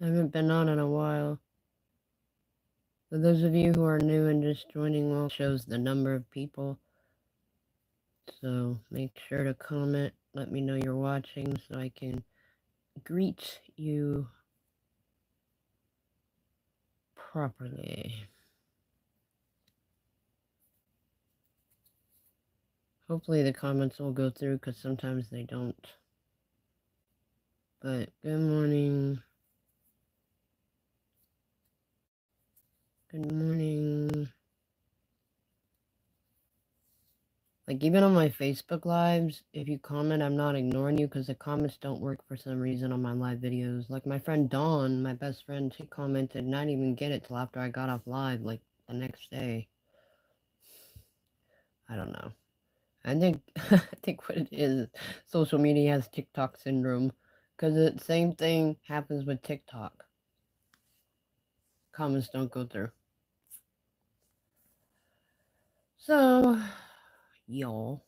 I haven't been on in a while. For those of you who are new and just joining, well, shows the number of people. So make sure to comment, let me know you're watching so I can greet you properly. Hopefully the comments will go through because sometimes they don't. But good morning. Good morning. Like, even on my Facebook lives, if you comment, I'm not ignoring you because the comments don't work for some reason on my live videos. Like, my friend Dawn, my best friend, she commented and I didn't even get it till after I got off live, like, the next day. I don't know. I think, I think what it is, social media has TikTok syndrome because the same thing happens with TikTok. Comments don't go through. So, y'all.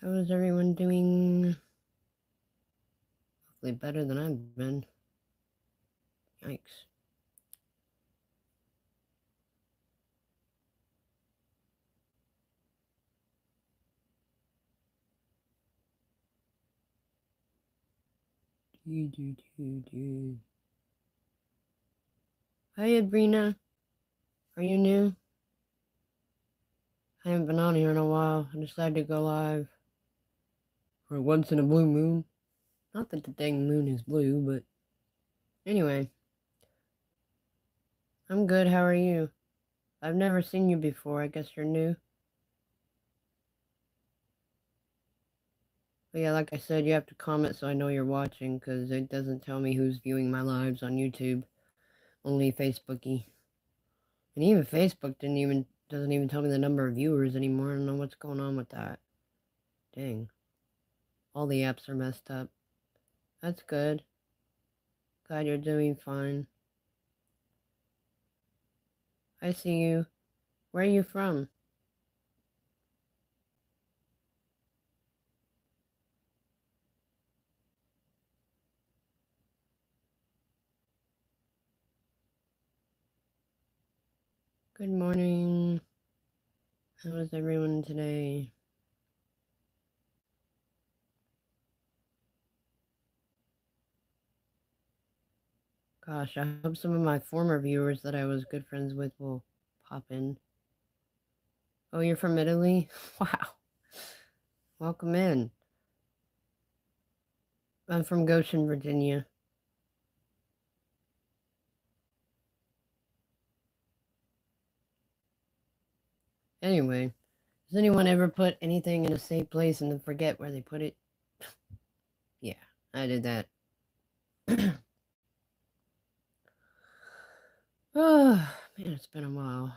How is everyone doing? Hopefully better than I've been. Yikes. Hi, Abrina. Are you new? I haven't been on here in a while. I decided to go live for once in a blue moon. Not that the dang moon is blue, but anyway. I'm good. How are you? I've never seen you before. I guess you're new. But yeah, like I said, you have to comment so I know you're watching because it doesn't tell me who's viewing my lives on YouTube. Only Facebooky. And even Facebook doesn't even tell me the number of viewers anymore. I don't know what's going on with that. Dang. All the apps are messed up. That's good. Glad you're doing fine. I see you. Where are you from? Good morning. How is everyone today? Gosh, I hope some of my former viewers that I was good friends with will pop in. Oh, you're from Italy? Wow. Welcome in. I'm from Goshen, Virginia. Anyway, does anyone ever put anything in a safe place and then forget where they put it? Yeah, I did that. Oh, man, it's been a while.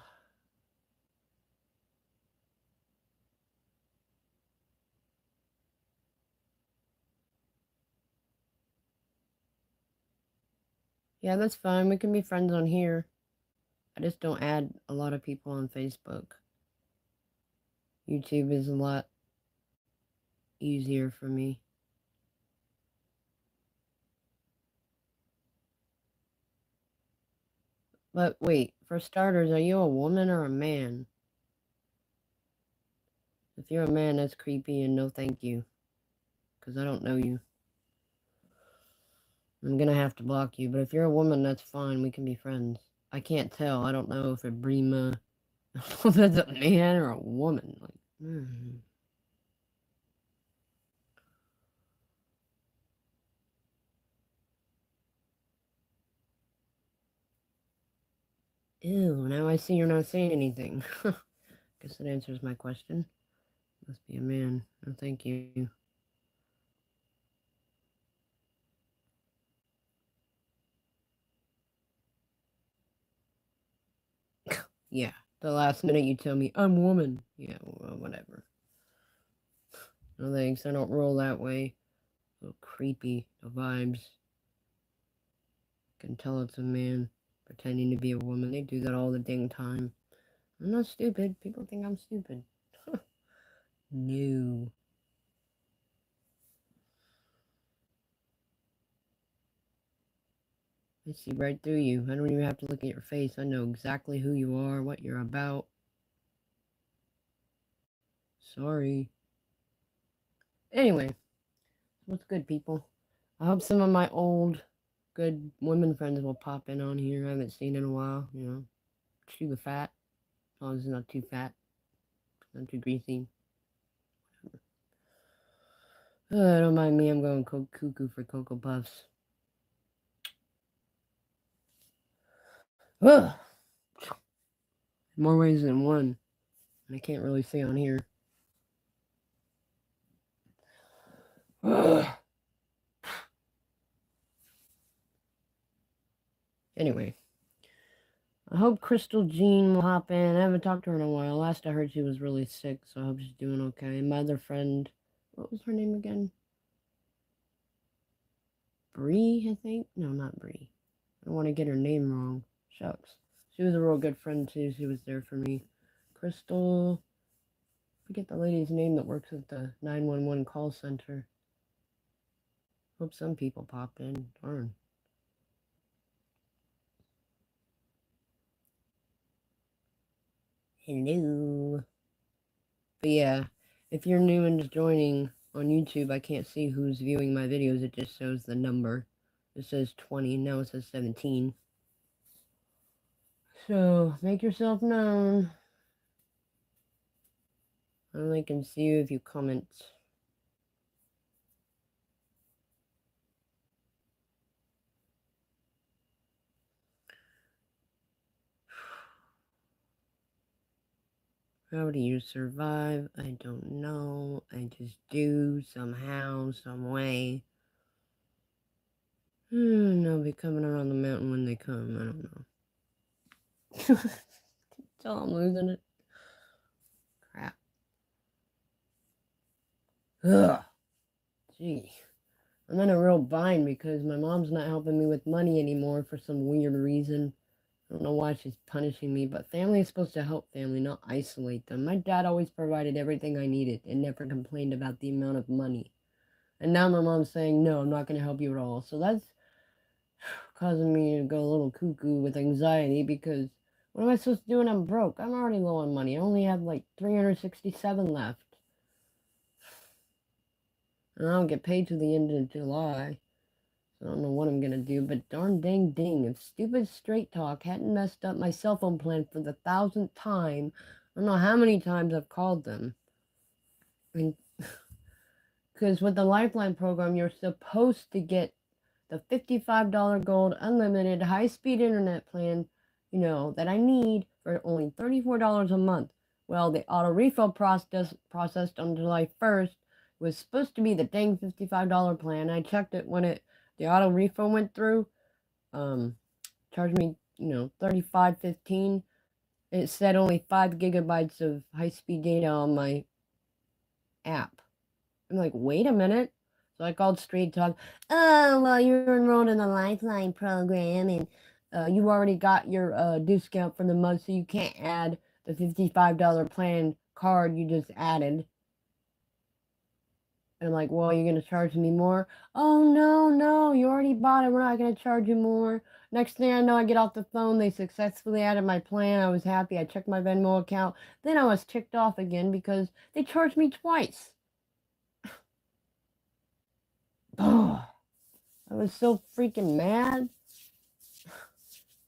Yeah, that's fine. We can be friends on here. I just don't add a lot of people on Facebook. YouTube is a lot easier for me. But wait, for starters, are you a woman or a man? If you're a man, that's creepy and no thank you. Because I don't know you. I'm gonna have to block you, but if you're a woman, that's fine. We can be friends. I can't tell. I don't know if Brima, if that's a man or a woman. Like, Ew, now I see you're not saying anything. Guess that answers my question. Must be a man. No, thank you. Yeah, the last minute you tell me, I'm a woman. Yeah, well, whatever. No thanks, I don't roll that way. A little creepy, the vibes. Can tell it's a man pretending to be a woman. They do that all the dang time. I'm not stupid. People think I'm stupid. No. I see right through you. I don't even have to look at your face. I know exactly who you are, what you're about. Sorry. Anyway, what's good, people? I hope some of my old, good women friends will pop in on here. I haven't seen in a while, you know. Chew the fat. As long as it's not too fat. Not too greasy. Don't mind me, I'm going cuckoo for Cocoa Puffs. Ugh! More ways than one. I can't really see on here. Ugh. Anyway. I hope Crystal Jean will hop in. I haven't talked to her in a while. Last I heard she was really sick, so I hope she's doing okay. My other friend, what was her name again? Bree, I think? No, not Bree. I don't want to get her name wrong. Shucks. She was a real good friend, too. She was there for me. Crystal, I forget the lady's name that works at the 911 call center. Hope some people pop in. Darn. Hello. But yeah, if you're new and just joining on YouTube, I can't see who's viewing my videos. It just shows the number. It says 20, and now it says 17. So, make yourself known. I only can see you if you comment. How do you survive? I don't know. I just do somehow, some way. They'll be coming around the mountain when they come. I don't know. Tell I'm losing it. Crap. Ugh. Gee. I'm in a real bind because my mom's not helping me with money anymore for some weird reason. I don't know why she's punishing me, but family is supposed to help family, not isolate them. My dad always provided everything I needed and never complained about the amount of money. And now my mom's saying, no, I'm not going to help you at all. So that's causing me to go a little cuckoo with anxiety because what am I supposed to do when I'm broke? I'm already low on money. I only have like 367 left. And I don't get paid till the end of July. I don't know what I'm gonna do, but darn dang ding, if stupid Straight Talk hadn't messed up my cell phone plan for the 1,000th time, I don't know how many times I've called them. I mean, because with the Lifeline program, you're supposed to get the $55 gold unlimited high-speed internet plan, you know, that I need for only $34 a month. Well, the auto refill processed on July 1st was supposed to be the dang $55 plan. I checked it when the auto refill went through. Charged me, you know, $35.15. It said only 5 gigabytes of high-speed data on my app. I'm like, wait a minute. So I called Straight Talk. Oh, well, you're enrolled in the Lifeline program, and you already got your discount for the month, so you can't add the $55 plan card you just added. And I'm like, well, you're going to charge me more? Oh, no, you already bought it. We're not going to charge you more. Next thing I know, I get off the phone. They successfully added my plan. I was happy. I checked my Venmo account. Then I was ticked off again because they charged me twice. Oh, I was so freaking mad.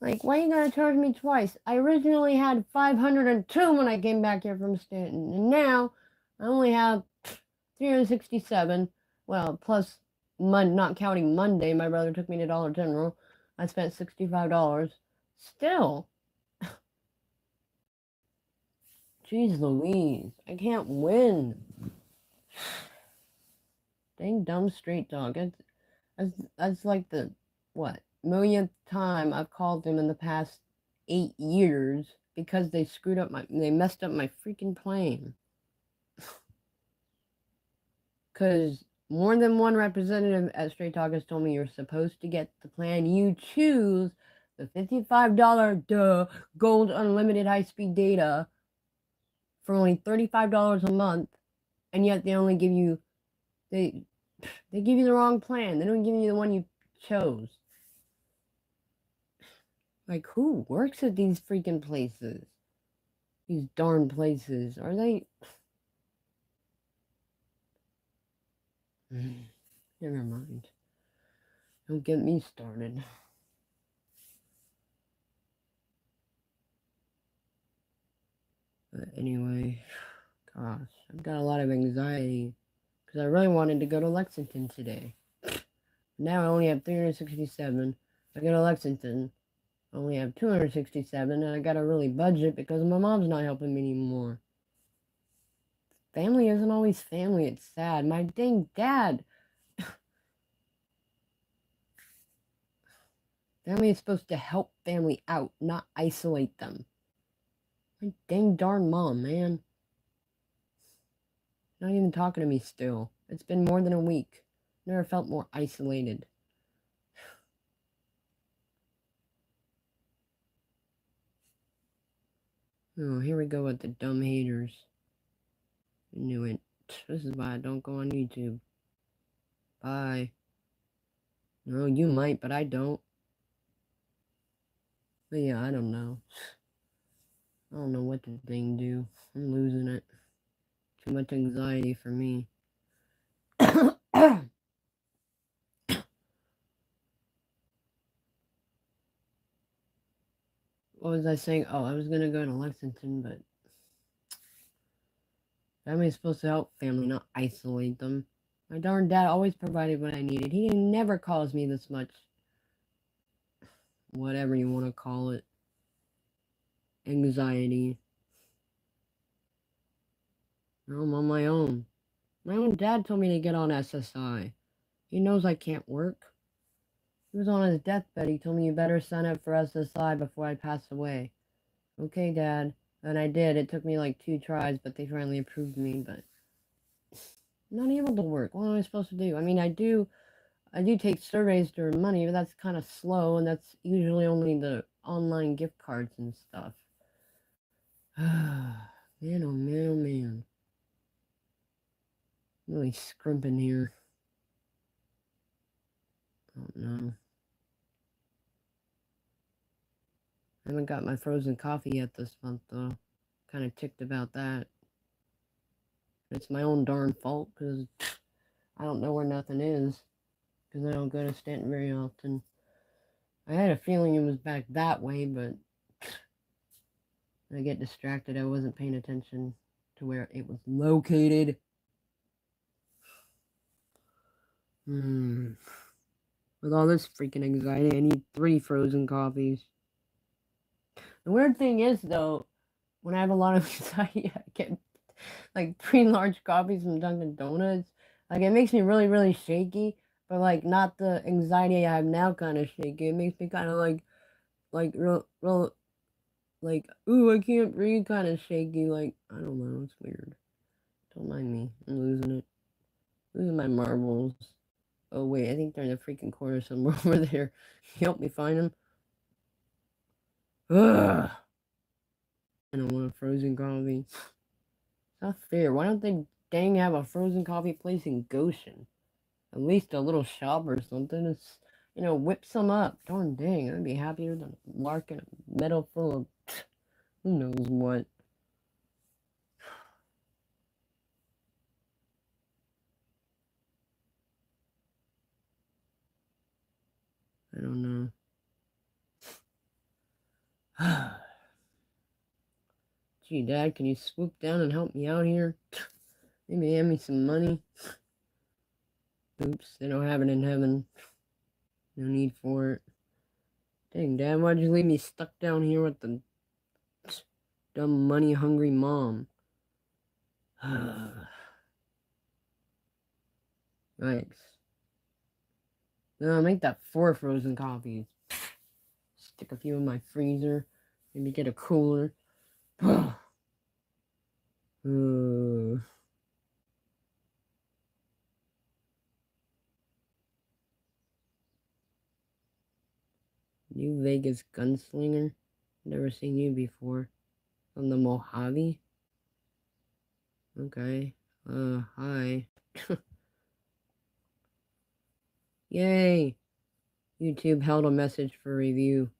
Like, why are you going to charge me twice? I originally had 502 when I came back here from Stanton. And now I only have 367. Well, plus not counting Monday, my brother took me to Dollar General. I spent $65. Still. Jeez Louise. I can't win. Dang dumb Straight Dog. That's like the, what, millionth time I've called them in the past 8 years because they messed up my freaking plane. Because more than one representative at Straight Talk has told me you're supposed to get the plan you choose, the $55 gold unlimited high-speed data for only $35 a month. and yet they only give you, they give you the wrong plan. They don't give you the one you chose. Like, who works at these freaking places? These darn places. Are they... Never mind. Don't get me started. But anyway, gosh, I've got a lot of anxiety because I really wanted to go to Lexington today. Now I only have 367. I go to Lexington, I only have 267, and I gotta really budget because my mom's not helping me anymore. Family isn't always family, it's sad. My dang dad. Family is supposed to help family out, not isolate them. My dang darn mom, man. Not even talking to me still. It's been more than a week. Never felt more isolated. Oh, here we go with the dumb haters. I knew it. This is why I don't go on YouTube. Bye. No, you might, but I don't. But yeah, I don't know. I don't know what the thing do. I'm losing it. Too much anxiety for me. What was I saying? Oh, I was gonna go to Lexington, but family's supposed to help family, not isolate them. My darn dad always provided what I needed. He never calls me this much. Whatever you want to call it. Anxiety. I'm on my own. My own dad told me to get on SSI. He knows I can't work. He was on his deathbed. He told me you better sign up for SSI before I pass away. Okay, Dad. And I did. It took me like 2 tries, but they finally approved me, but I'm not able to work. What am I supposed to do? I mean, I do take surveys to earn money, but that's kind of slow, and that's usually only the online gift cards and stuff. Man, oh man, oh man. I'm really scrimping here. I don't know. I haven't got my frozen coffee yet this month, though. Kind of ticked about that. It's my own darn fault, because I don't know where nothing is. Because I don't go to Stanton very often. I had a feeling it was back that way, but I get distracted. I wasn't paying attention to where it was located. With all this freaking anxiety, I need 3 frozen coffees. The weird thing is, though, when I have a lot of anxiety, I get like 3 large coffees from Dunkin' Donuts. Like, it makes me really, really shaky, but like not the anxiety I have now kind of shaky. It makes me kind of like real, like, ooh, I can't breathe kind of shaky. Like, I don't know, it's weird. Don't mind me. I'm losing it. Losing my marbles. Oh, wait, I think they're in the freaking corner somewhere over there. Can you help me find them? Ugh. I don't want a frozen coffee. It's not fair. Why don't they dang have a frozen coffee place in Goshen? At least a little shop or something. It's, whip some up. Darn dang, I'd be happier than a lark in a meadow full of who knows what. I don't know. Gee, Dad, can you swoop down and help me out here? Maybe hand me some money. Oops, they don't have it in heaven. No need for it. Dang, Dad, why'd you leave me stuck down here with the dumb money-hungry mom? Thanks. No, make that 4 frozen coffees. Stick a few in my freezer. Maybe get a cooler. New Vegas gunslinger? Never seen you before. From the Mojave? Okay. Hi. Yay! YouTube held a message for review.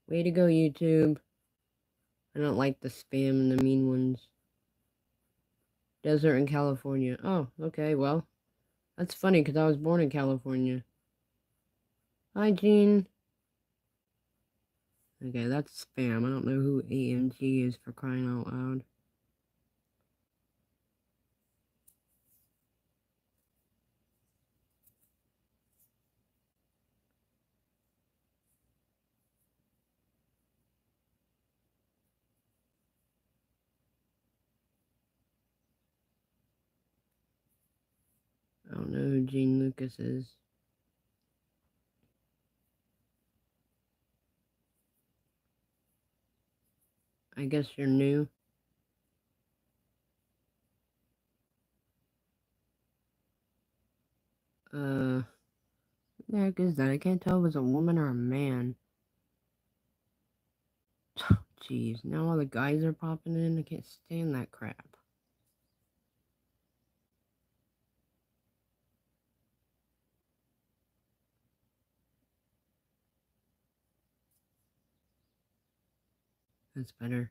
Way to go, YouTube. I don't like the spam and the mean ones. Desert in California. Oh, okay, well. That's funny, because I was born in California. Hi, Gene. Okay, that's spam. I don't know who AMG is, for crying out loud. I don't know who Gene Lucas is. I guess you're new. What the heck is that? I can't tell if it's a woman or a man. Jeez, now all the guys are popping in. I can't stand that crap. That's better.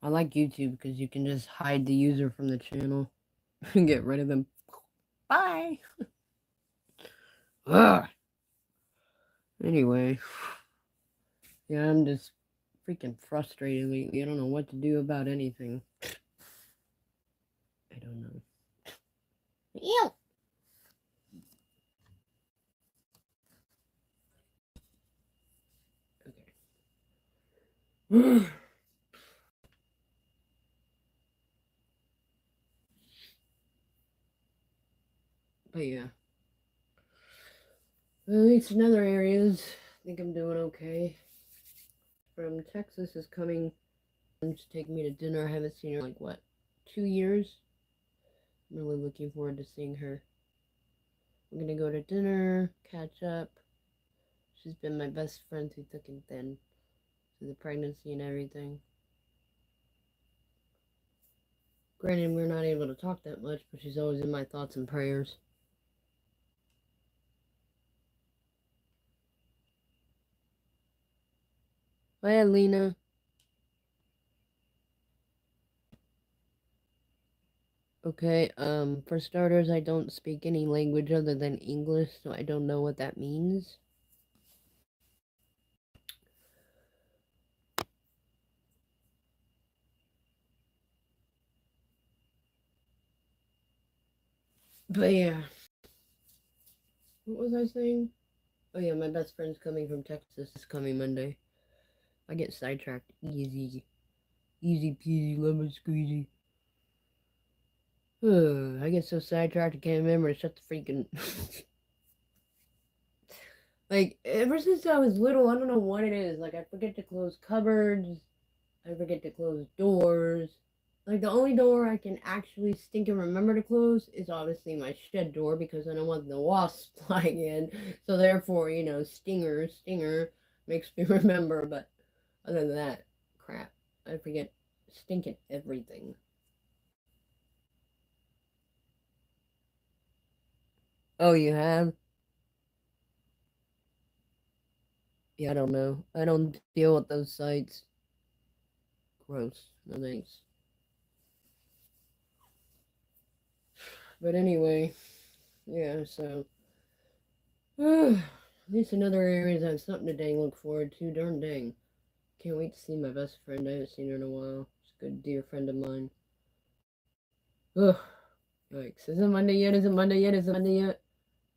I like YouTube because you can just hide the user from the channel and get rid of them. Bye! Ugh. Anyway, yeah, I'm just freaking frustrated lately. I don't know what to do about anything. I don't know. Ew! Okay. But yeah. At least in other areas, I think I'm doing okay. From Texas is coming to take me to dinner. I haven't seen her in like, what, 2 years? I'm really looking forward to seeing her. I'm gonna go to dinner, catch up. She's been my best friend through thick and thin, through the pregnancy and everything. Granted, we're not able to talk that much, but she's always in my thoughts and prayers. Bye, Alina. Okay, for starters, I don't speak any language other than English, so I don't know what that means. But yeah. What was I saying? Oh yeah, my best friend's coming from Texas this coming Monday. I get sidetracked easy. Easy peasy lemon squeezy. I get so sidetracked I can't remember to shut the freaking... Like, ever since I was little, I don't know what it is. Like, I forget to close cupboards. I forget to close doors. Like, the only door I can actually stink and remember to close is obviously my shed door because I don't want the wasps flying in. So therefore, you know, stinger makes me remember. But other than that, crap. I forget stinking everything. Oh, you have? Yeah, I don't know. I don't deal with those sites. Gross. No thanks. But anyway, yeah, so at least in other areas I have something to dang look forward to. Darn dang. Can't wait to see my best friend. I haven't seen her in a while. She's a good dear friend of mine. Ugh. Yikes. Is it Monday yet? Is it Monday yet? Is it Monday yet?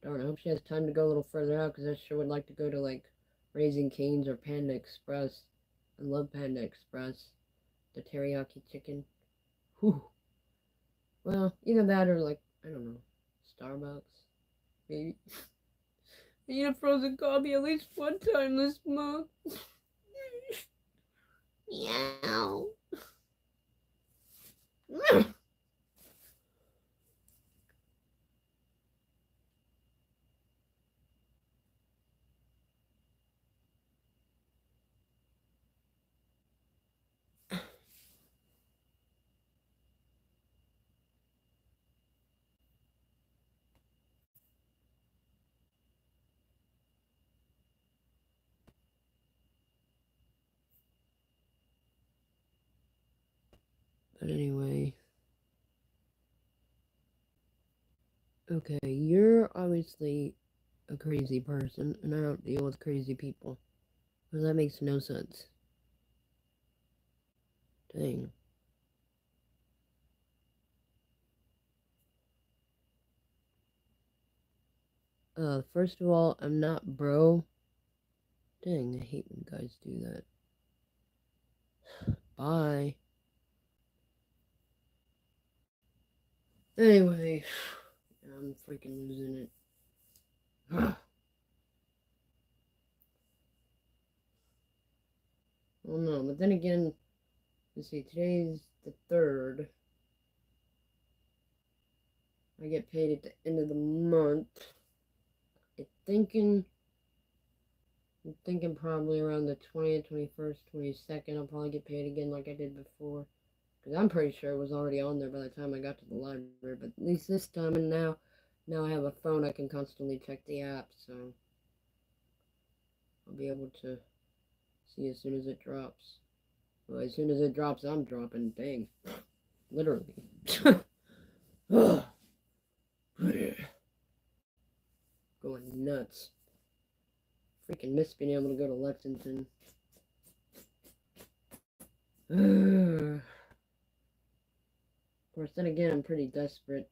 Darn, I hope she has time to go a little further out because I sure would like to go to like Raising Cane's or Panda Express. I love Panda Express. The teriyaki chicken. Whew. Well, either that or like, I don't know, Starbucks. Maybe. I eat a frozen coffee at least one time this month. Meow. But anyway. Okay, you're obviously a crazy person, and I don't deal with crazy people. Well, that makes no sense. Dang. First of all, I'm not bro. Dang, I hate when guys do that. Bye. Anyway, I'm freaking losing it. Well, no, but then again, let's see, today's the 3rd. I get paid at the end of the month. I'm thinking probably around the 20th, 21st, 22nd, I'll probably get paid again like I did before. Because I'm pretty sure it was already on there by the time I got to the library. But at least this time, and now I have a phone, I can constantly check the app, so I'll be able to see as soon as it drops. Well, as soon as it drops, I'm dropping. Dang. Literally. Going nuts. Freaking miss being able to go to Lexington. Of course, then again, I'm pretty desperate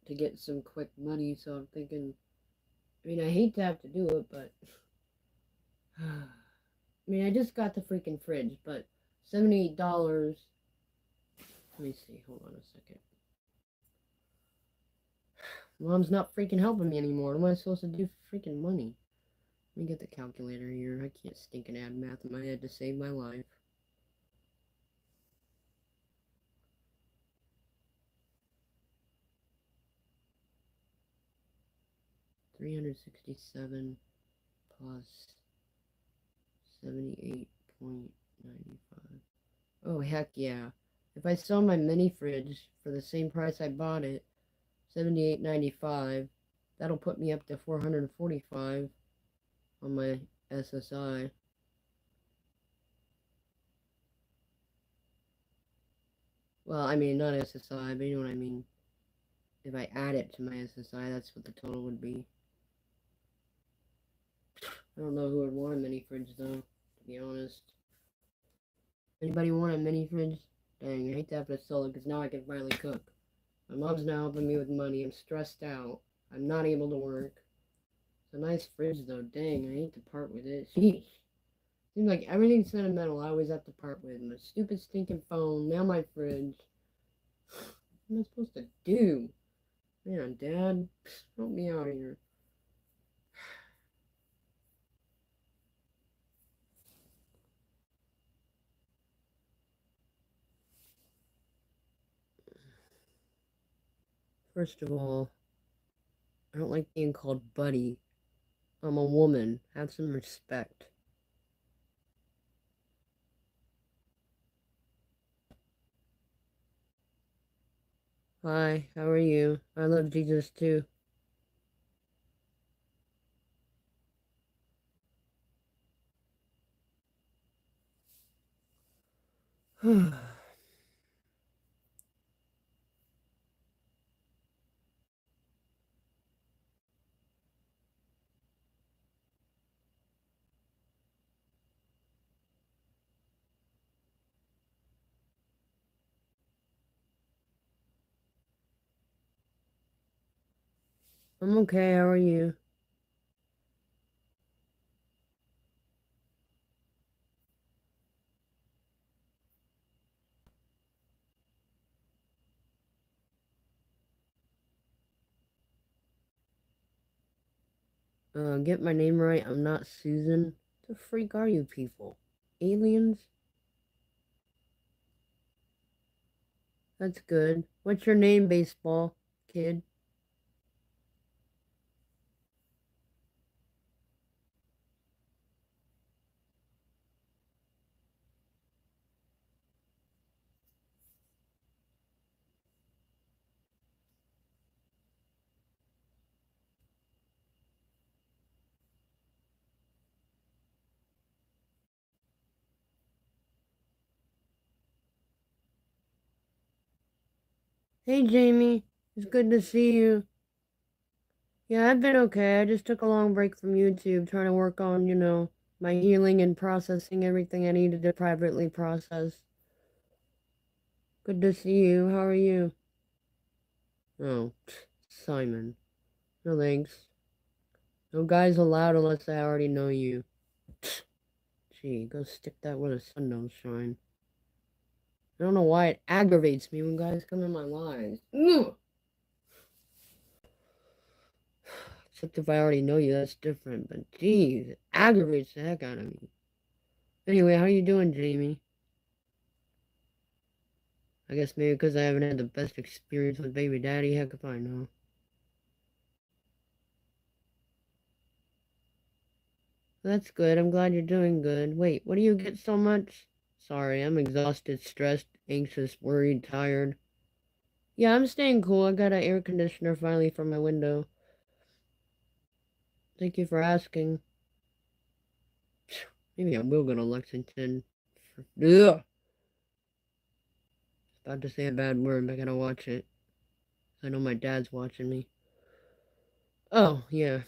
to get some quick money, so I'm thinking, I mean, I hate to have to do it, but, I mean, I just got the freaking fridge, but $78, let me see, hold on a second. Mom's not freaking helping me anymore. What am I supposed to do for freaking money? Let me get the calculator here. I can't stinking add math in my head to save my life. $367 plus 78.95. Oh, heck yeah. If I sell my mini fridge for the same price I bought it, $78.95, that'll put me up to $445 on my SSI. Well, I mean, not SSI, but you know what I mean. If I add it to my SSI, that's what the total would be. I don't know who would want a mini fridge, though, to be honest. Anybody want a mini fridge? Dang, I hate to have to sell it, because now I can finally cook. My mom's now helping me with money. I'm stressed out. I'm not able to work. It's a nice fridge, though. Dang, I hate to part with it. Sheesh. Seems like everything sentimental I always have to part with. My stupid stinking phone, now my fridge. What am I supposed to do? Man, Dad, help me out here. First of all, I don't like being called buddy. I'm a woman. Have some respect. Hi, how are you? I love Jesus too. I'm okay, how are you? Get my name right. I'm not Susan. The freak are you people? Aliens? That's good. What's your name, baseball kid? Hey, Jamie. It's good to see you. Yeah, I've been okay. I just took a long break from YouTube trying to work on, my healing and processing everything I needed to privately process. Good to see you. How are you? Oh, Simon. No thanks. No guys allowed unless I already know you. Gee, go stick that where the sun don't shine. I don't know why it aggravates me when guys come in my lives. Ugh! Except if I already know you, that's different. But geez, it aggravates the heck out of me. Anyway, how you doing, Jamie? I guess maybe because I haven't had the best experience with baby daddy. Heck if I know. That's good. I'm glad you're doing good. Wait, what do you get so much? Sorry, I'm exhausted, stressed, anxious, worried, tired. Yeah, I'm staying cool. I got an air conditioner finally for my window. Thank you for asking. Maybe I will go to Lexington. Ugh! About to say a bad word, but I gotta watch it. I know my dad's watching me. Oh, yeah.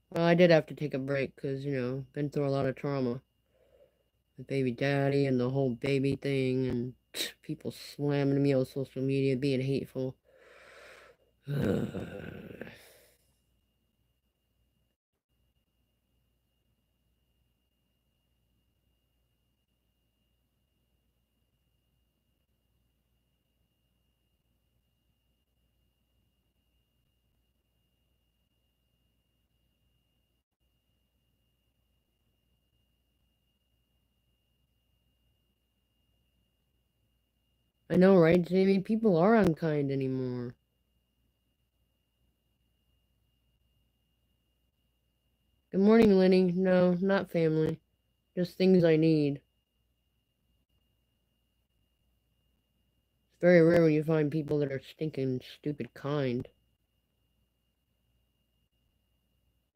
Well, I did have to take a break because, been through a lot of trauma. The baby daddy and the whole baby thing and people slamming me on social media, being hateful. I know, right, Jamie? People are unkind anymore. Good morning, Lenny. No, not family. Just things I need. It's very rare when you find people that are stinking, stupid kind.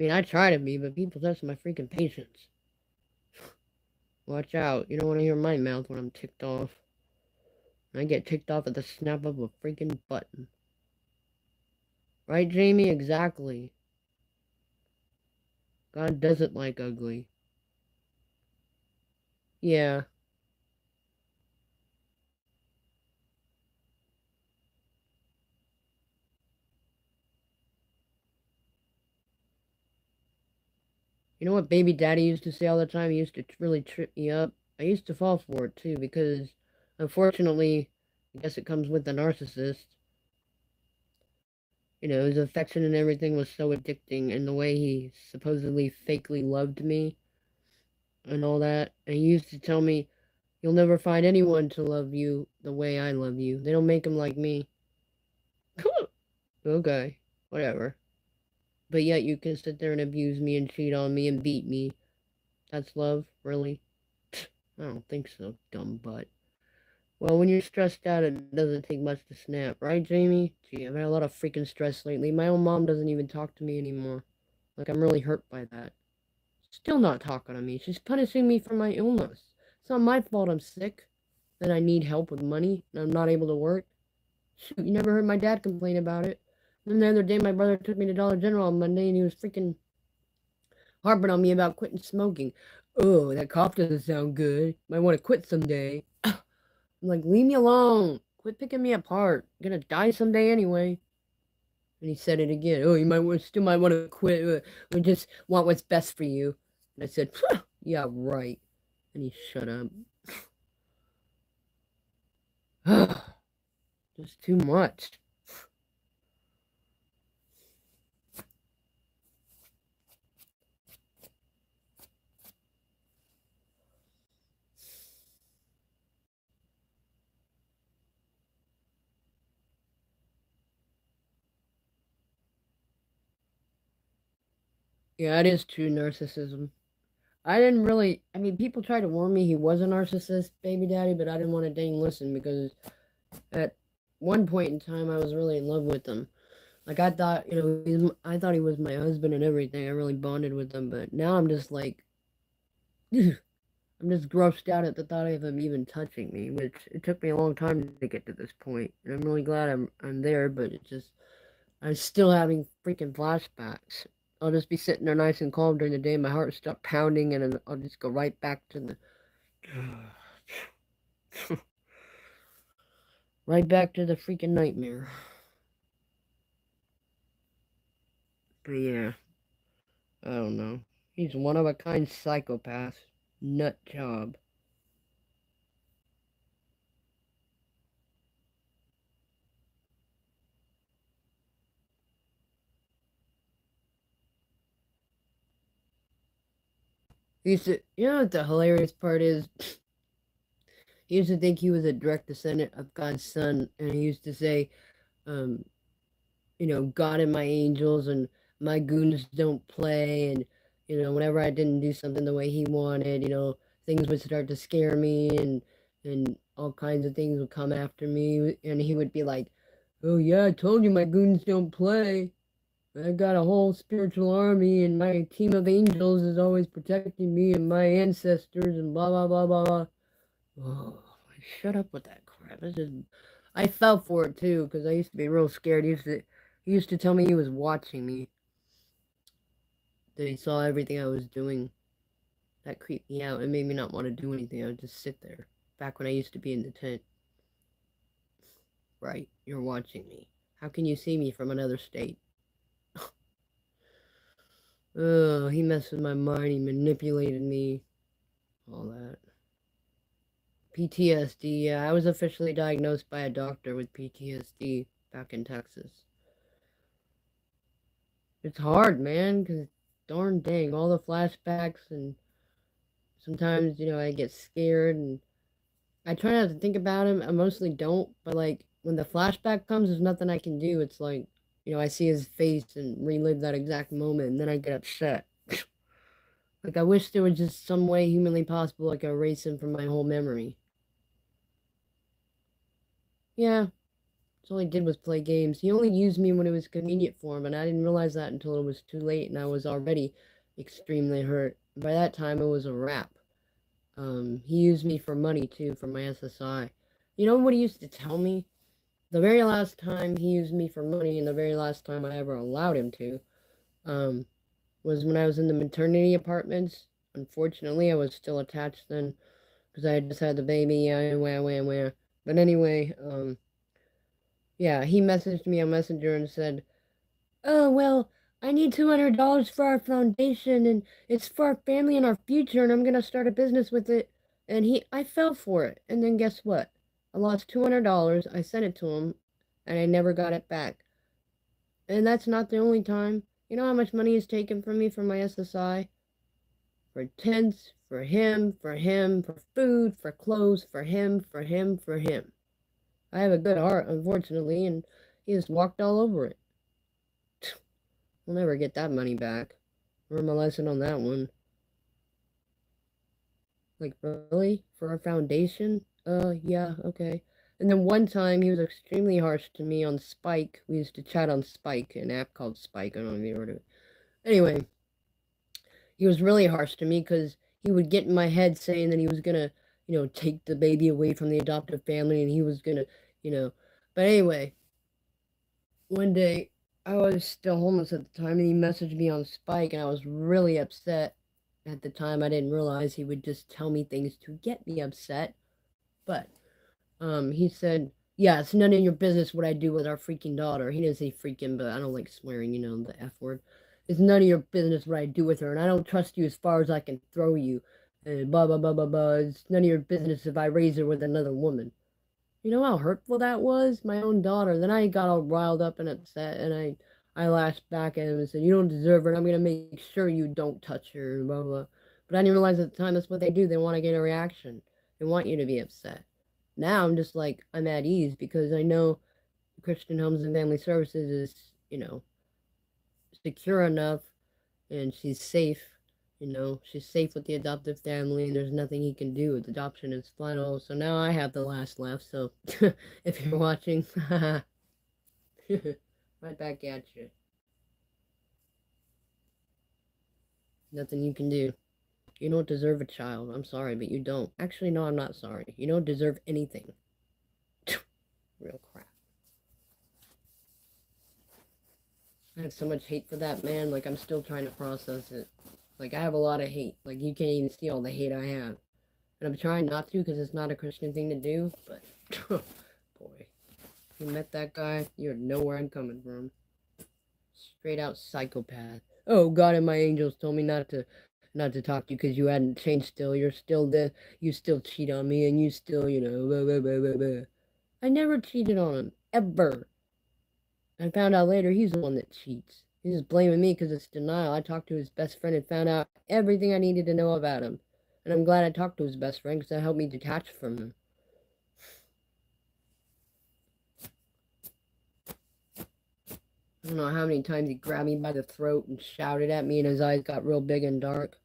I mean, I try to be, but people test my freaking patience. Watch out. You don't want to hear my mouth when I'm ticked off. I get ticked off at the snap of a freaking button. Right, Jamie? Exactly. God doesn't like ugly. Yeah. You know what baby daddy used to say all the time? He used to really trip me up. I used to fall for it too because, unfortunately, I guess it comes with the narcissist. His affection and everything was so addicting, and the way he supposedly fakely loved me and all that. And he used to tell me, "You'll never find anyone to love you the way I love you. They don't make them like me." Okay, whatever. But yet you can sit there and abuse me and cheat on me and beat me. That's love, really? I don't think so, dumb butt. Well, when you're stressed out, it doesn't take much to snap, right, Jamie? Gee, I've had a lot of freaking stress lately. My own mom doesn't even talk to me anymore. Like, I'm really hurt by that. Still not talking to me. She's punishing me for my illness. It's not my fault I'm sick, that I need help with money, and I'm not able to work. Shoot, you never heard my dad complain about it. Then the other day, my brother took me to Dollar General on Monday, and he was freaking harping on me about quitting smoking. Oh, that cough doesn't sound good. Might want to quit someday. I'm like, leave me alone. Quit picking me apart. I'm gonna die someday anyway. And he said it again. Oh, you still might want to quit. We just want what's best for you. And I said, huh, yeah, right. And he shut up. Just too much. Yeah, it is true narcissism. I didn't really, I mean, people tried to warn me he was a narcissist, baby daddy, but I didn't want to dang listen because at one point in time I was really in love with him. Like I thought, I thought he was my husband and everything. I really bonded with him, but now I'm just like, I'm just grossed out at the thought of him even touching me, which it took me a long time to get to this point. And I'm really glad I'm there, but it just I'm still having freaking flashbacks. I'll just be sitting there nice and calm during the day, my heart will start pounding, and then I'll just go right back to the right back to the freaking nightmare. But yeah, I don't know. He's one of a kind psychopath. Nut job. He used to, you know what the hilarious part is? He used to think he was a direct descendant of God's son, and he used to say, um, God and my angels and my goons don't play, and whenever I didn't do something the way he wanted, things would start to scare me, and all kinds of things would come after me, and he would be like, "Oh yeah, I told you my goons don't play. I got a whole spiritual army, and my team of angels is always protecting me and my ancestors, and blah blah blah blah blah." Oh, shut up with that crap. I fell for it too because I used to be real scared. He used to tell me he was watching me, that he saw everything I was doing. That creeped me out. It made me not want to do anything. I would just sit there. Back when I used to be in the tent. Right, you're watching me. How can you see me from another state? Oh, he messed with my mind. He manipulated me. All that. PTSD, yeah. I was officially diagnosed by a doctor with PTSD back in Texas. It's hard, man, because darn dang, all the flashbacks, and sometimes, I get scared, and I try not to think about him. I mostly don't, but like when the flashback comes, there's nothing I can do. It's like, I see his face and relive that exact moment, and then I get upset. Like I wish there was just some way humanly possible I could erase him from my whole memory. Yeah, that's all he did was play games. He only used me when it was convenient for him, and I didn't realize that until it was too late, and I was already extremely hurt. By that time, it was a wrap. He used me for money too, for my SSI. You know what he used to tell me? The very last time he used me for money, and the very last time I ever allowed him to, um, was when I was in the maternity apartments. Unfortunately, I was still attached then, because I had just had the baby, yeah, wah, wah, wah. But anyway, yeah, he messaged me on Messenger and said, "Oh, well, I need $200 for our foundation, and it's for our family and our future, and I'm gonna start a business with it." And I fell for it. And then guess what? I lost $200. I sent it to him, and I never got it back. And that's not the only time. You know how much money is taken from me for my SSI? For tents, for food, for clothes, for him, for him, for him. I have a good heart, unfortunately, and he just walked all over it. We'll never get that money back. Learn my lesson on that one. Like, really? For our foundation? Yeah, okay. And then one time he was extremely harsh to me on Spike. We used to chat on Spike, an app called Spike. I don't know if you heard of it. Anyway, he was really harsh to me because he would get in my head saying that he was gonna, take the baby away from the adoptive family, and he was gonna, you know. But anyway, one day I was still homeless at the time, and he messaged me on Spike, and I was really upset. At the time, I didn't realize he would just tell me things to get me upset. But he said, "Yeah, it's none of your business what I do with our freaking daughter." He didn't say freaking, but I don't like swearing, the F word. "It's none of your business what I do with her, and I don't trust you as far as I can throw you. And blah blah blah blah blah. It's none of your business if I raise her with another woman." You know how hurtful that was? My own daughter. Then I got all riled up and upset, and I lashed back at him and said, "You don't deserve her, and I'm going to make sure you don't touch her," and blah, blah. But I didn't realize at the time that's what they do. They want to get a reaction. They want you to be upset. Now I'm just like, I'm at ease because I know Christian Homes and Family Services is, secure enough, and she's safe. She's safe with the adoptive family, and there's nothing he can do. Adoption is final. So now I have the last laugh. So if you're watching, right back at you. Nothing you can do. You don't deserve a child. I'm sorry, but you don't. Actually, no, I'm not sorry. You don't deserve anything. Real crap. I have so much hate for that man. Like, I'm still trying to process it. Like, I have a lot of hate. Like, you can't even see all the hate I have. And I'm trying not to because it's not a Christian thing to do. But, boy. You met that guy, you know where I'm coming from. Straight out psychopath. Oh, God and my angels told me not to talk to you because you hadn't changed still. You're still the, you still cheat on me and you still, blah, blah, blah, blah, blah. I never cheated on him. Ever. I found out later he's the one that cheats. He's just blaming me because it's denial. I talked to his best friend and found out everything I needed to know about him. And I'm glad I talked to his best friend because that helped me detach from him. I don't know how many times he grabbed me by the throat and shouted at me and his eyes got real big and dark.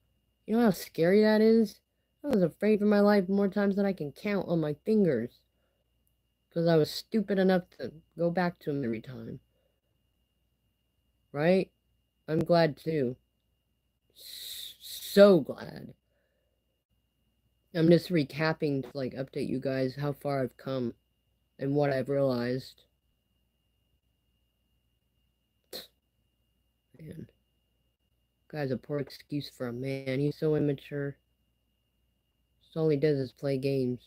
You know how scary that is? I was afraid for my life more times than I can count on my fingers. Because I was stupid enough to go back to him every time. Right? I'm glad too. So glad. I'm just recapping to like update you guys how far I've come and what I've realized. Man. Guy's a poor excuse for a man. He's so immature. So all he does is play games.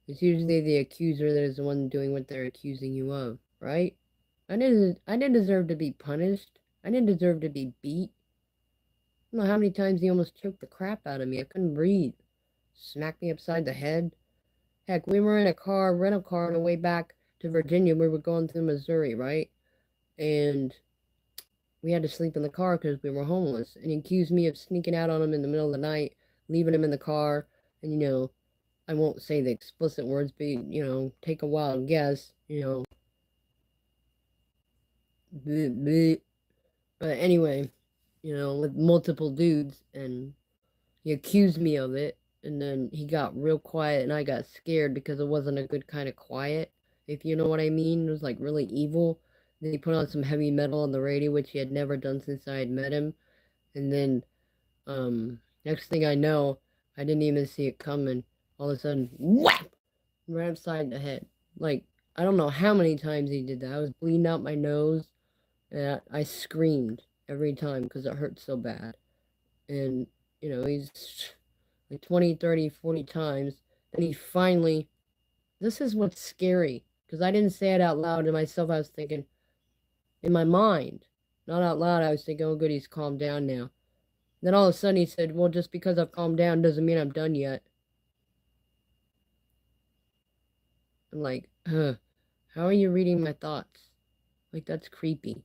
It's usually the accuser that is the one doing what they're accusing you of, right? I didn't deserve to be punished. I didn't deserve to be beat. I don't know how many times he almost choked the crap out of me. I couldn't breathe. Smacked me upside the head. Heck, we were in a rental car on the way back to Virginia. We were going through Missouri, right? And we had to sleep in the car because we were homeless. And he accused me of sneaking out on him in the middle of the night, leaving him in the car. And, I won't say the explicit words, but, take a wild guess, bleh, bleh. But anyway, with multiple dudes, and he accused me of it, and then he got real quiet, and I got scared because it wasn't a good kind of quiet, if you know what I mean. It was like really evil. Then he put on some heavy metal on the radio, which he had never done since I had met him, and then, next thing I know, I didn't even see it coming. All of a sudden, whap! Right upside the head. Like, I don't know how many times he did that. I was bleeding out my nose, and I screamed every time because it hurt so bad. And, he's like 20, 30, 40 times. And he finally, this is what's scary, because I didn't say it out loud to myself. I was thinking, in my mind, not out loud, I was thinking, oh, good, he's calmed down now. Then all of a sudden he said, well, just because I've calmed down doesn't mean I'm done yet. I'm like, huh, how are you reading my thoughts? Like, that's creepy.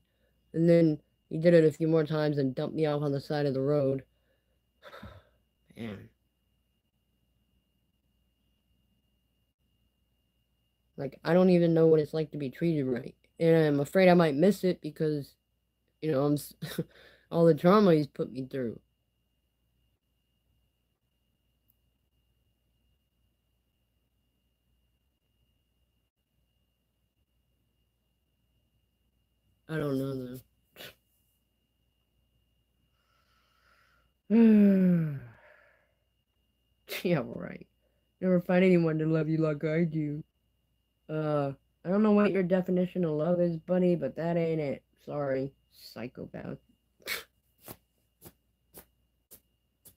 And then he did it a few more times and dumped me off on the side of the road. Man. Like, I don't even know what it's like to be treated right. And I'm afraid I might miss it because, I'm all the trauma he's put me through. I don't know though. Yeah, right. Never find anyone to love you like I do. I don't know what your definition of love is, buddy, but that ain't it. Sorry, psychopath.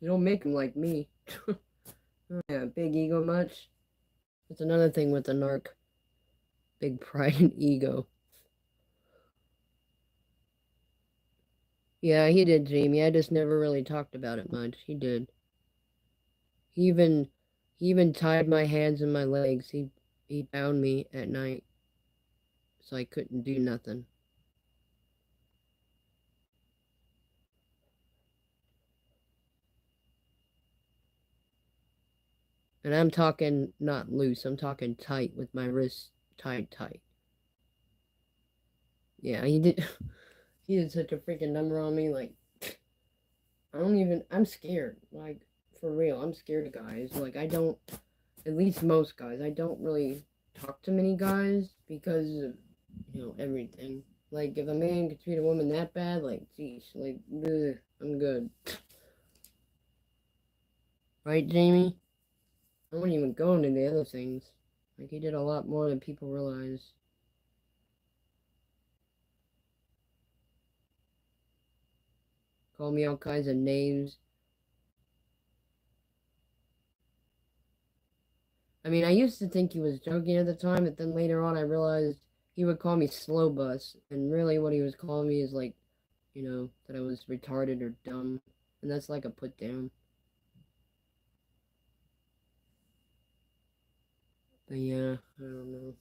You don't make him like me. Yeah, big ego much? That's another thing with the narc. Big pride and ego. Yeah, he did, Jamie. I just never really talked about it much. He did. He even he even tied my hands and my legs. He bound me at night so I couldn't do nothing. And I'm talking not loose. I'm talking tight with my wrists tied tight. Yeah, he did. He did such a freaking number on me. Like, I'm scared. Like, for real, I'm scared of guys. Like, I don't, at least most guys, I don't really talk to many guys because of, everything. Like, if a man could treat a woman that bad, like, geez, like, ugh, I'm good. Right, Jamie? I wouldn't even go into the other things. Like, he did a lot more than people realize. Called me all kinds of names. I mean, I used to think he was joking at the time, but then later on I realized he would call me slow bus, and really what he was calling me is like, that I was retarded or dumb, and that's like a put down. But yeah, I don't know.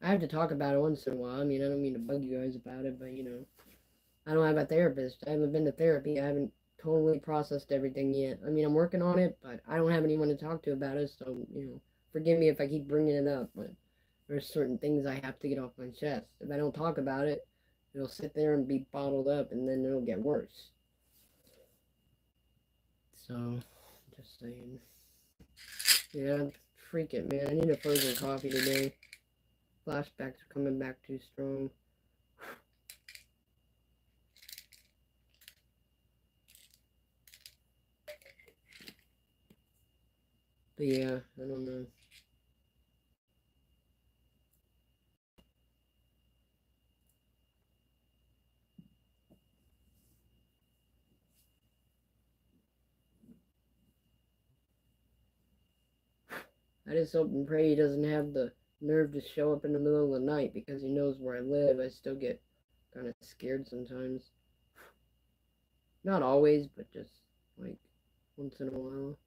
I have to talk about it once in a while. I mean, I don't mean to bug you guys about it, but I don't have a therapist. I haven't been to therapy. I haven't totally processed everything yet. I mean, I'm working on it, but I don't have anyone to talk to about it, so, forgive me if I keep bringing it up, but there's certain things I have to get off my chest. If I don't talk about it, it'll sit there and be bottled up, and then it'll get worse. So, just saying. Yeah, freak it, man. I need a frozen coffee today. Flashbacks are coming back too strong. But yeah, I don't know. I just hope and pray he doesn't have the nerve to show up in the middle of the night because he knows where I live. I still get kind of scared sometimes. Not always, but just like once in a while.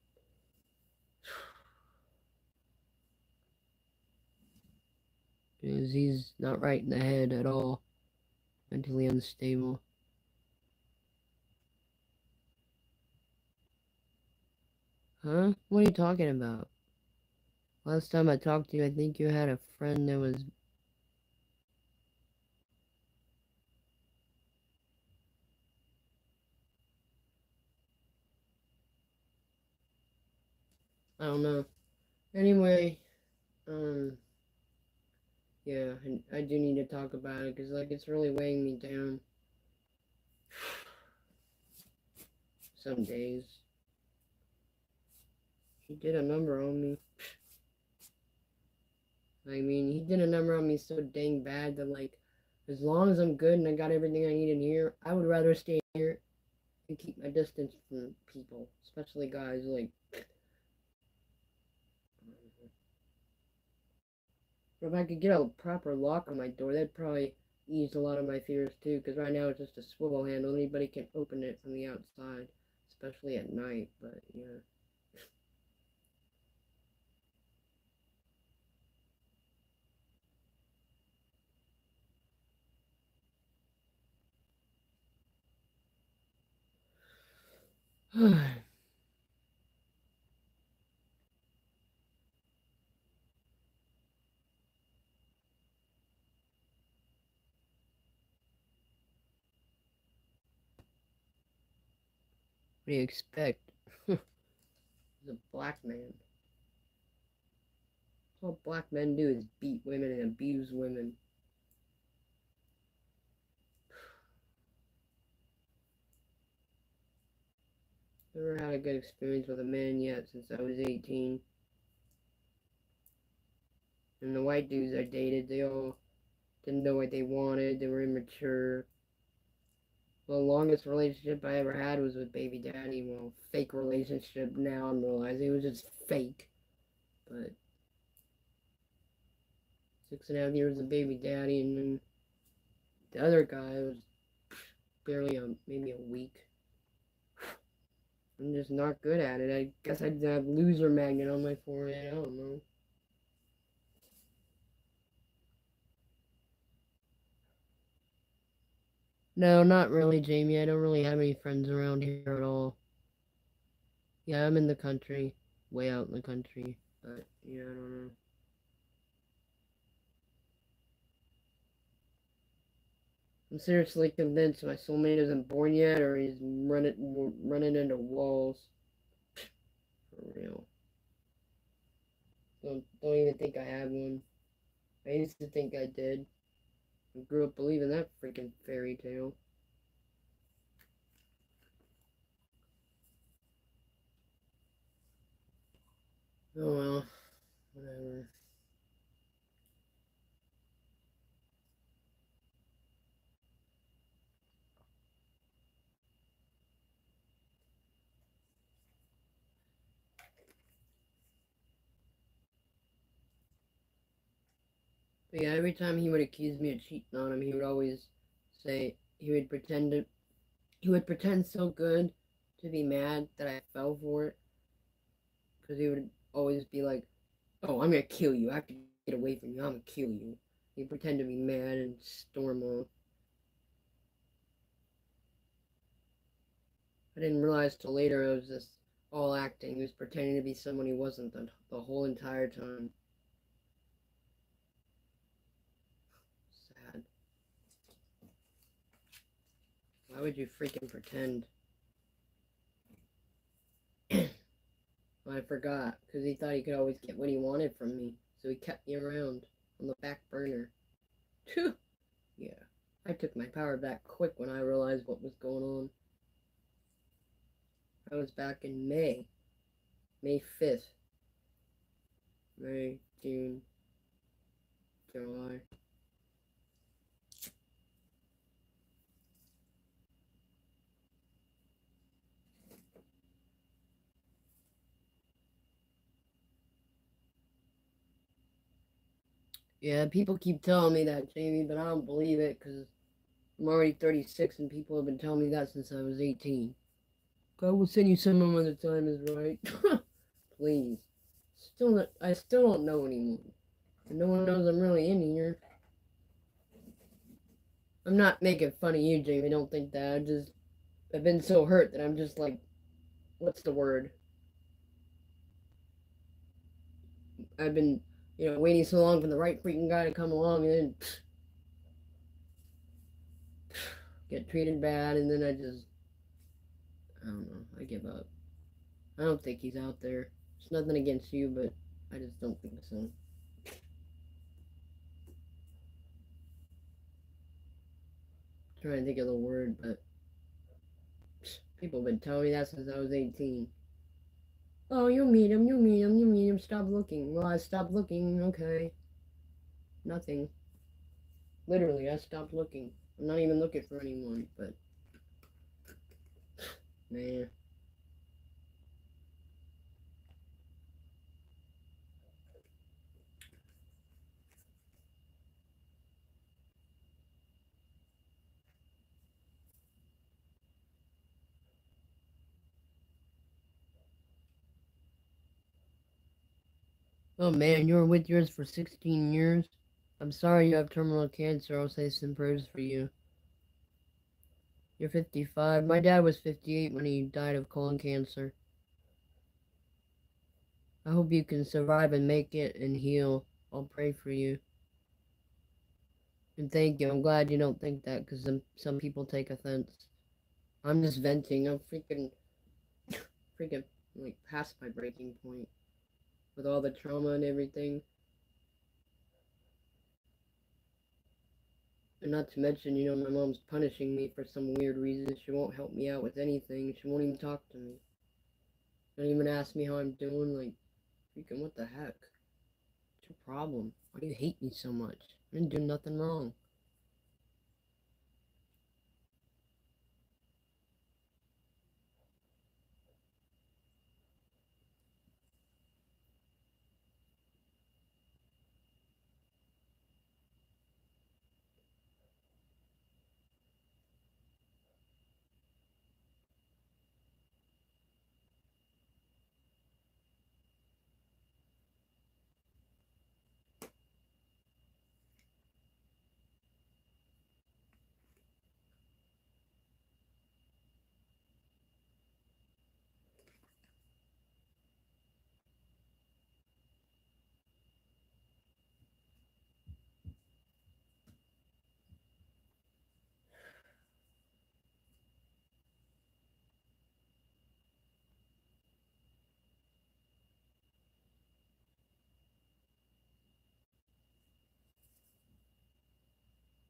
Because he's not right in the head at all. Mentally unstable. Huh? What are you talking about? Last time I talked to you, I think you had a friend that was. I don't know. Anyway, um, yeah, I do need to talk about it because, like, it's really weighing me down some days. He did a number on me. I mean, he did a number on me so dang bad that, like, as long as I'm good and I got everything I need in here, I would rather stay here and keep my distance from people, especially guys. Like, if I could get a proper lock on my door, that'd probably ease a lot of my fears too. Because right now it's just a swivel handle; anybody can open it from the outside, especially at night. But yeah. What do you expect? He's a black man. All black men do is beat women and abuse women. Never had a good experience with a man yet since I was 18. And the white dudes I dated, they all didn't know what they wanted. They were immature. The longest relationship I ever had was with baby daddy. Well, fake relationship now I'm realizing it was just fake. But 6.5 years of baby daddy, and then the other guy was barely maybe a week. I'm just not good at it. I guess I have loser magnet on my forehead. I don't know. No, not really, Jamie. I don't really have any friends around here at all. Yeah, I'm in the country, way out in the country. But yeah, I don't know. I'm seriously convinced my soulmate isn't born yet, or he's running into walls. For real. Don't even think I have one. I used to think I did. I grew up believing that freaking fairy tale. Oh well, whatever. But yeah, every time he would accuse me of cheating on him, he would always say he would pretend so good to be mad that I fell for it, because he would always be like, "Oh, I'm gonna kill you. I have to get away from you. I'm gonna kill you." He'd pretend to be mad and storm off. I didn't realize till later it was just all acting. He was pretending to be someone he wasn't the whole entire time. Sad. Why would you freaking pretend? Well, I forgot, because he thought he could always get what he wanted from me, so he kept me around on the back burner. Phew! Yeah, I took my power back quick when I realized what was going on. I was back in May 5th. May, June, July. Yeah, people keep telling me that, Jamie, but I don't believe it, because I'm already 36 and people have been telling me that since I was 18. God will send you someone when the time is right. Please. I still don't know anyone. And no one knows I'm really in here. I'm not making fun of you, Jamie. Don't think that. I've been so hurt that I'm just like, what's the word? I've been, waiting so long for the right freaking guy to come along and then get treated bad, and then I don't know, I give up. I don't think he's out there. It's nothing against you, but I just don't think so. I'm trying to think of the word, but people have been telling me that since I was 18. Oh, you'll meet him, you'll meet him, stop looking. Well, I stopped looking, okay. Nothing. Literally, I stopped looking. I'm not even looking for anyone, but man. Oh man, you were with yours for 16 years? I'm sorry you have terminal cancer. I'll say some prayers for you. You're 55. My dad was 58 when he died of colon cancer. I hope you can survive and make it and heal. I'll pray for you. And thank you. I'm glad you don't think that, because some people take offense. I'm just venting. I'm freaking, like, past my breaking point with all the trauma and everything. And not to mention, my mom's punishing me for some weird reason. She won't help me out with anything. She won't even talk to me. Don't even ask me how I'm doing. Like, freaking, what the heck? What's your problem? Why do you hate me so much? I didn't do nothing wrong.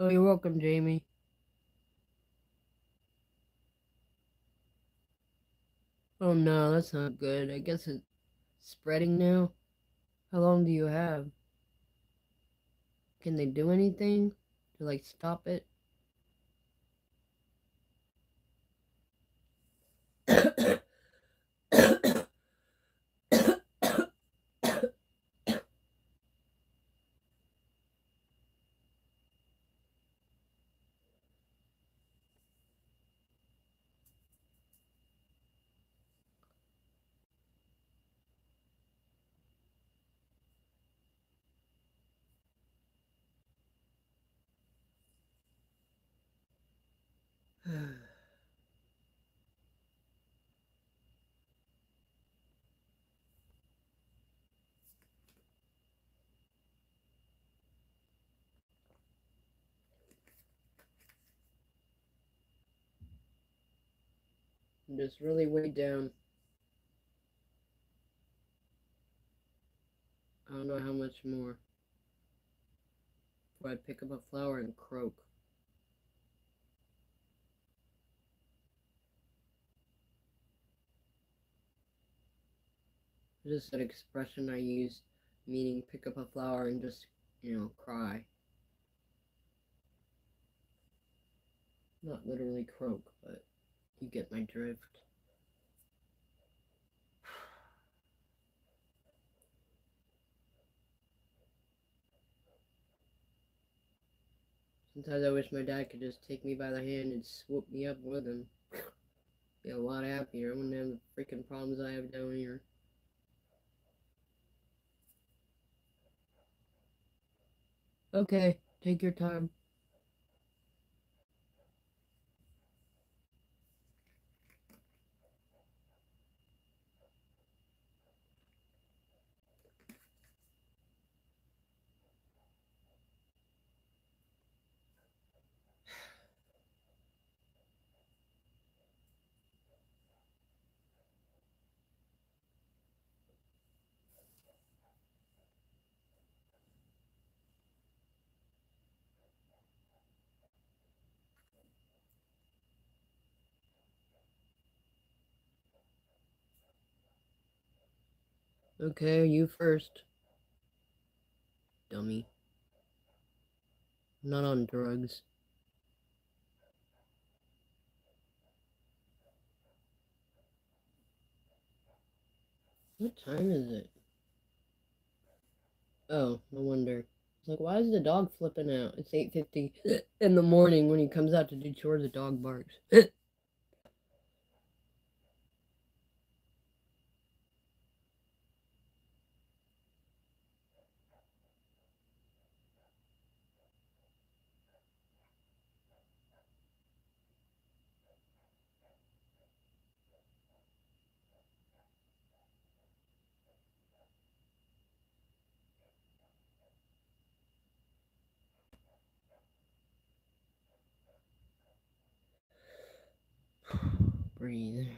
Oh, you're welcome, Jamie. Oh no, that's not good. I guess it's spreading now. How long do you have? Can they do anything to like stop it? I'm just really way down. I don't know how much more before I pick up a flower and croak. It's just an expression I use, meaning pick up a flower and just, cry. Not literally croak, but you get my drift. Sometimes I wish my dad could just take me by the hand and swoop me up with him. Be a lot happier. I wouldn't have the freaking problems I have down here. Okay, take your time. Okay, you first, dummy. I'm not on drugs. What time is it? Oh, no wonder. It's like, why is the dog flipping out? It's 8:50 in the morning. When he comes out to do chores, the dog barks. Breathe.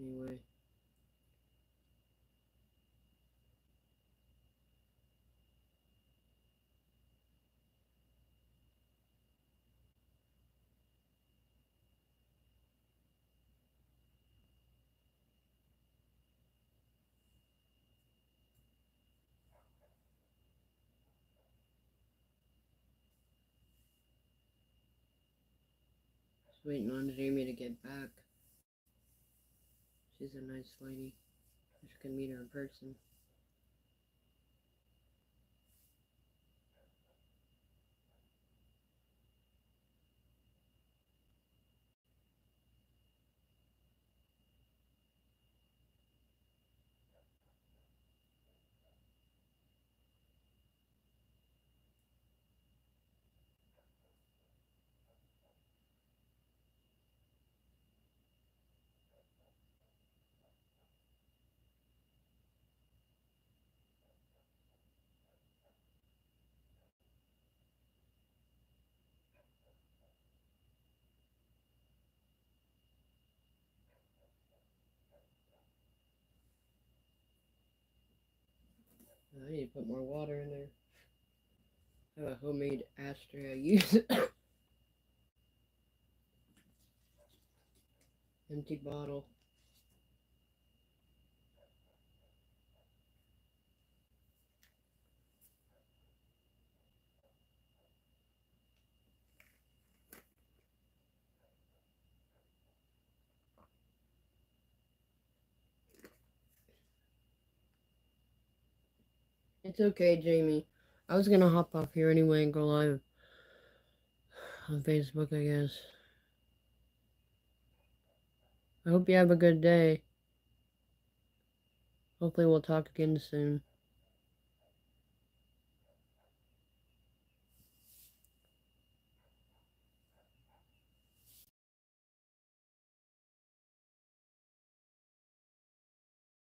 Anyway. Just waiting on Jamie to get back. She's a nice lady. Wish I could meet her in person. I need to put more water in there. I have a homemade ashtray I use. Empty bottle. It's okay, Jamie. I was gonna hop off here anyway and go live on Facebook, I guess. I hope you have a good day. Hopefully we'll talk again soon.